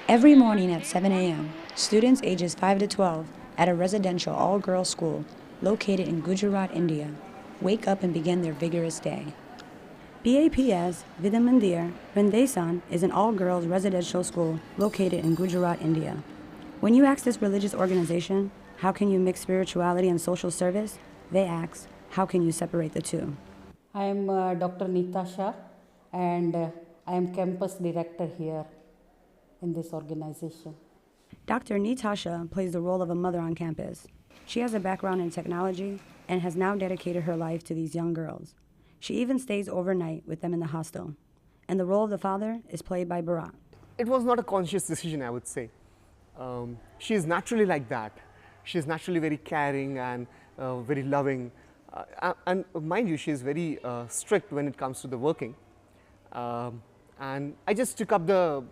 Every morning at 7 a.m., students ages 5 to 12 at a residential all-girls school located in Gujarat, India, wake up and begin their vigorous day. B.a.p.s Vidya Mandir, Rendesan is an all-girls residential school located in Gujarat, India. When you ask this religious organization, how can you mix spirituality and social service, they ask, how can you separate the two? I am Dr. Nitasha, and I am campus director here in this organization. Dr. Nitasha plays the role of a mother on campus. She has a background in technology and has now dedicated her life to these young girls. She even stays overnight with them in the hostel. And the role of the father is played by B.a.p.s. It was not a conscious decision, I would say. She is naturally like that. She is naturally very caring and very loving. And mind you, she is very strict when it comes to the working. And I just took up the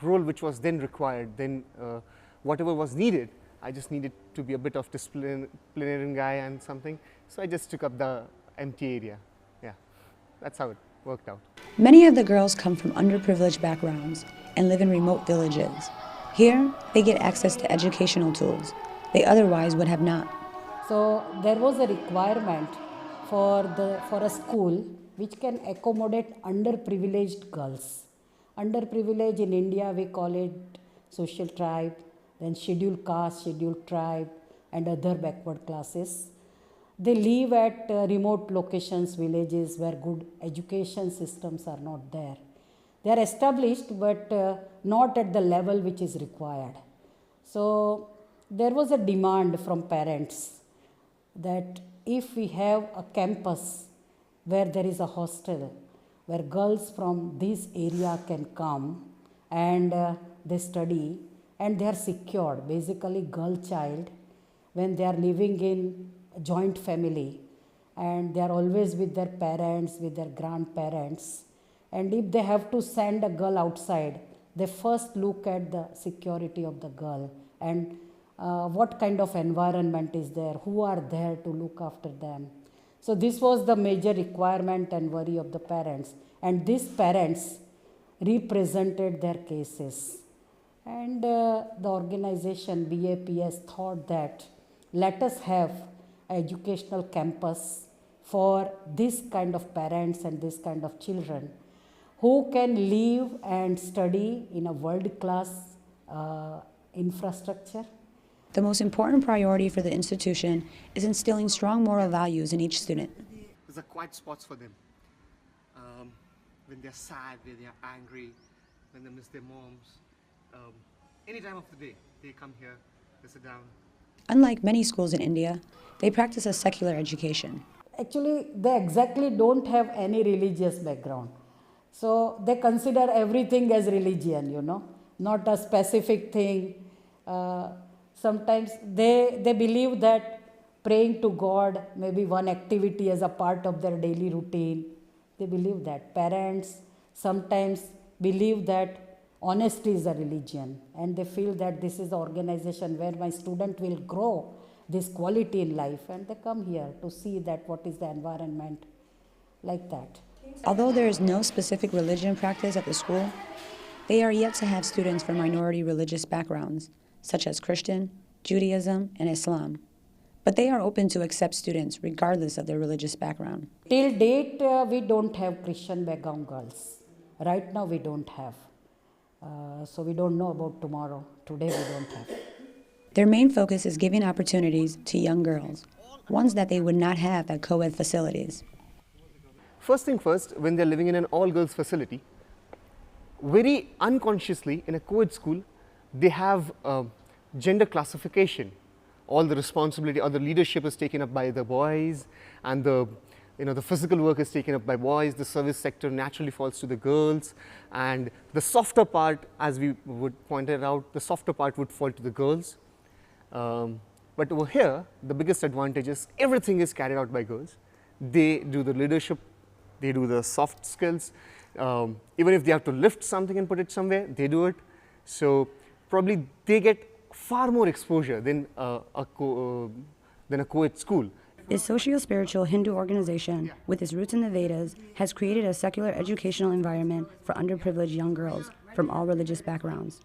role which was then required. Then whatever was needed, I just needed to be a bit of disciplinarian guy and something. So I just took up the empty area. Yeah, that's how it worked out. Many of the girls come from underprivileged backgrounds and live in remote villages. Here, they get access to educational tools they otherwise would have not. So there was a requirement for a school which can accommodate underprivileged girls. Underprivileged in India, we call it social tribe, then scheduled caste, scheduled tribe, and other backward classes. They live at remote locations, villages where good education systems are not there. They are established, but not at the level which is required. So there was a demand from parents that if we have a campus where there is a hostel, where girls from this area can come and they study and they are secured, basically girl child, when they are living in a joint family and they are always with their parents, with their grandparents, and if they have to send a girl outside, they first look at the security of the girl and what kind of environment is there, who are there to look after them. So this was the major requirement and worry of the parents. And these parents represented their cases. And the organization B.a.p.s thought that let us have an educational campus for this kind of parents and this kind of children who can live and study in a world-class infrastructure. The most important priority for the institution is instilling strong moral values in each student. These are quiet spots for them. When they're sad, when they're angry, when they miss their moms. Any time of the day, they come here, they sit down. Unlike many schools in India, they practice a secular education. Actually, they exactly don't have any religious background. So they consider everything as religion, not a specific thing. Sometimes they believe that praying to God may be one activity as a part of their daily routine. They believe that. Parents sometimes believe that honesty is a religion, and they feel that this is the organization where my student will grow this quality in life, and they come here to see that what is the environment like that. Although there is no specific religion practice at the school, they are yet to have students from minority religious backgrounds, such as Christian, Judaism, and Islam. But they are open to accept students regardless of their religious background. Till date, we don't have Christian background girls. Right now, we don't have. So we don't know about tomorrow. Today, we don't have. Their main focus is giving opportunities to young girls, ones that they would not have at co-ed facilities. First thing first, when they're living in an all-girls facility, very unconsciously in a co-ed school, they have gender classification. All the responsibility or the leadership is taken up by the boys, and the physical work is taken up by boys. The service sector naturally falls to the girls, and the softer part, as we would point it out, the softer part would fall to the girls. But over here, the biggest advantage is everything is carried out by girls. They do the leadership, they do the soft skills. Even if they have to lift something and put it somewhere, they do it. So probably they get far more exposure than a co-ed school. This socio-spiritual Hindu organization, with its roots in the Vedas, has created a secular educational environment for underprivileged young girls from all religious backgrounds.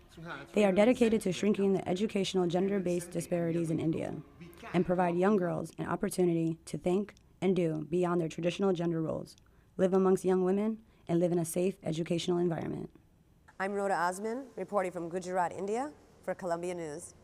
They are dedicated to shrinking the educational gender-based disparities in India and provide young girls an opportunity to think and do beyond their traditional gender roles, live amongst young women, and live in a safe educational environment. I'm Roda Osman, reporting from Gujarat, India, for Columbia News.